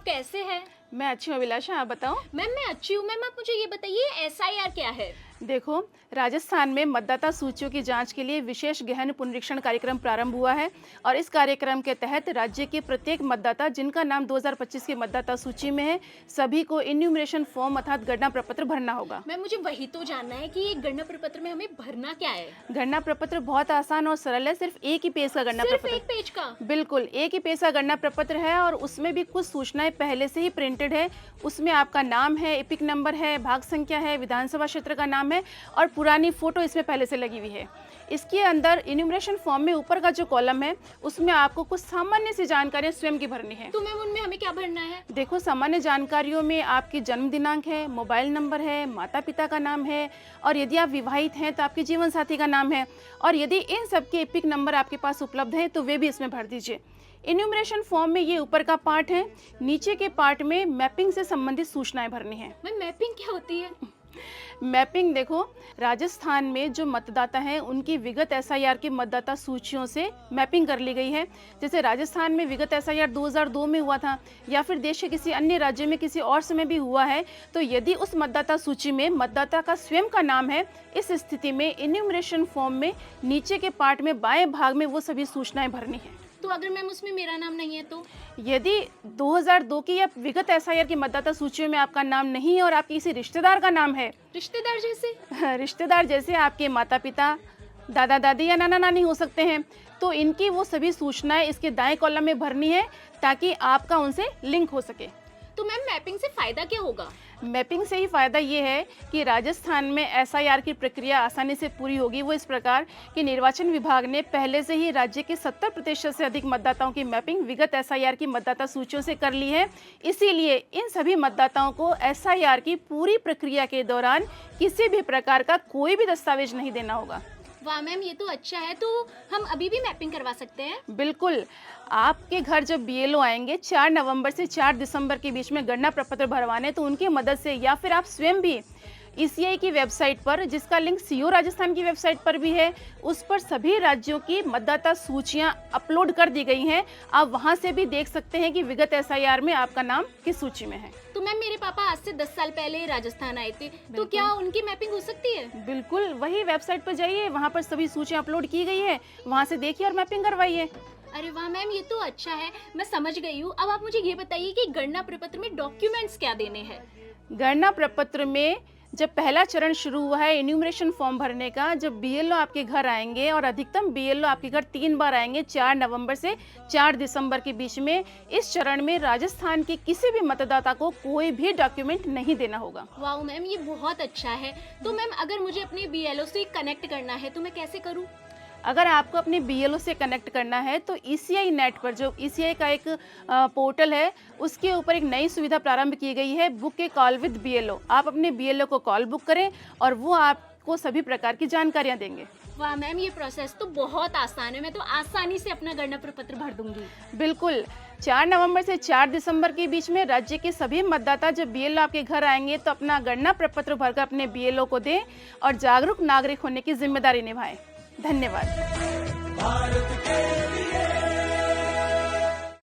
आप कैसे हैं? मैं अच्छी हूँ अभिलाषा, आप बताओ। मैम मैं अच्छी हूँ। मैम आप मुझे ये बताइए SIR क्या है? देखो, राजस्थान में मतदाता सूचियों की जांच के लिए विशेष गहन पुनरीक्षण कार्यक्रम प्रारंभ हुआ है और इस कार्यक्रम के तहत राज्य के प्रत्येक मतदाता जिनका नाम 2025 की मतदाता सूची में है, सभी को इन्यूमरेशन फॉर्म अर्थात गणना प्रपत्र भरना होगा। मैम मुझे वही तो जानना है कि ये गणना प्रपत्र में हमें भरना क्या है? गणना प्रपत्र बहुत आसान और सरल है, सिर्फ एक ही पेज का गणना सिर्फ प्रपत्र। एक पेज का? बिल्कुल, एक ही पेज का गणना प्रपत्र है और उसमें भी कुछ सूचनाएं पहले से ही प्रिंटेड है। उसमें आपका नाम है, एपिक नंबर है, भाग संख्या है, विधानसभा क्षेत्र का नाम है और पुरानी फोटो इसमें पहले से लगी हुई है। इसके अंदर इन्यूमरेशन फॉर्म में ऊपर का जो कॉलम है उसमें आपको कुछ सामान्य सी जानकारियां स्वयं की भरनी है। तो मैम उनमें हमें क्या भरना है? देखो, सामान्य जानकारियों में आपकी जन्म दिनांक है, मोबाइल नंबर है, माता पिता का नाम है और यदि आप विवाहित हैं तो आपके जीवन साथी का नाम है और यदि इन सब के एपिक नंबर आपके पास उपलब्ध है तो वे भी इसमें भर दीजिए। इन्यूमरेशन फॉर्म में ये ऊपर का पार्ट है, नीचे के पार्ट में मैपिंग से संबंधित सूचनाएं भरनी है। मैम मैपिंग क्या होती है? मैपिंग देखो, राजस्थान में जो मतदाता हैं उनकी विगत SIR की मतदाता सूचियों से मैपिंग कर ली गई है। जैसे राजस्थान में विगत SIR 2002 में हुआ था या फिर देश के किसी अन्य राज्य में किसी और समय भी हुआ है, तो यदि उस मतदाता सूची में मतदाता का स्वयं का नाम है, इस स्थिति में इन्यूमरेशन फॉर्म में नीचे के पार्ट में बाएं भाग में वो सभी सूचनाएं भरनी है। तो अगर मैम उसमें मेरा नाम नहीं है तो? यदि 2002 की या विगत SIR की मतदाता सूचियों में आपका नाम नहीं है और आपके किसी रिश्तेदार का नाम है, रिश्तेदार जैसे? रिश्तेदार जैसे आपके माता पिता, दादा दादी या नाना नानी हो सकते हैं, तो इनकी वो सभी सूचनाएं इसके दाएं कॉलम में भरनी है ताकि आपका उनसे लिंक हो सके। तो मैम मैपिंग से फायदा क्या होगा? मैपिंग से ही फायदा ये है कि राजस्थान में SIR की प्रक्रिया आसानी से पूरी होगी। वो इस प्रकार कि निर्वाचन विभाग ने पहले से ही राज्य के 70% से अधिक मतदाताओं की मैपिंग विगत SIR की मतदाता सूचियों से कर ली है। इसीलिए इन सभी मतदाताओं को SIR की पूरी प्रक्रिया के दौरान किसी भी प्रकार का कोई भी दस्तावेज नहीं देना होगा। वाह मैम, ये तो अच्छा है। तो हम अभी भी मैपिंग करवा सकते हैं? बिल्कुल, आपके घर जब BLO आएंगे 4 नवंबर से 4 दिसंबर के बीच में गणना प्रपत्र भरवाने, तो उनकी मदद से या फिर आप स्वयं भी ECI की वेबसाइट पर, जिसका लिंक CO राजस्थान की वेबसाइट पर भी है, उस पर सभी राज्यों की मतदाता सूचियां अपलोड कर दी गई हैं। आप वहां से भी देख सकते हैं कि विगत SIR में आपका नाम किस सूची में है। तो मैम मेरे पापा आज से 10 साल पहले राजस्थान आए थे, तो क्या उनकी मैपिंग हो सकती है? बिल्कुल, वही वेबसाइट पर जाइए, वहां पर सभी सूचियां अपलोड की गई है, वहां से देखिए और मैपिंग करवाइए। अरे वाह मैम, ये तो अच्छा है, मैं समझ गई हूँ। अब आप मुझे ये बताइए कि गणना प्रपत्र में डॉक्यूमेंट्स क्या देने हैं? गणना प्रपत्र में जब पहला चरण शुरू हुआ है इन्यूमरेशन फॉर्म भरने का, जब BLO आपके घर आएंगे और अधिकतम BLO आपके घर 3 बार आएंगे 4 नवंबर से 4 दिसंबर के बीच में, इस चरण में राजस्थान के किसी भी मतदाता को कोई भी डॉक्यूमेंट नहीं देना होगा। वाह मैम, ये बहुत अच्छा है। तो मैम अगर मुझे अपने BLO से कनेक्ट करना है तो मैं कैसे करूँ? अगर आपको अपने BLO से कनेक्ट करना है तो ECI नेट पर, जो ECI का एक पोर्टल है, उसके ऊपर एक नई सुविधा प्रारंभ की गई है, book A call with BLO। आप अपने BLO को कॉल बुक करें और वो आपको सभी प्रकार की जानकारियां देंगे। वाह मैम, ये प्रोसेस तो बहुत आसान है, मैं तो आसानी से अपना गणना प्रपत्र भर दूंगी। बिल्कुल, 4 नवंबर से 4 दिसंबर के बीच में राज्य के सभी मतदाता जब BLO आपके घर आएंगे तो अपना गणना प्रपत्र भरकर अपने BLO को दें और जागरूक नागरिक होने की जिम्मेदारी निभाएं। धन्यवाद।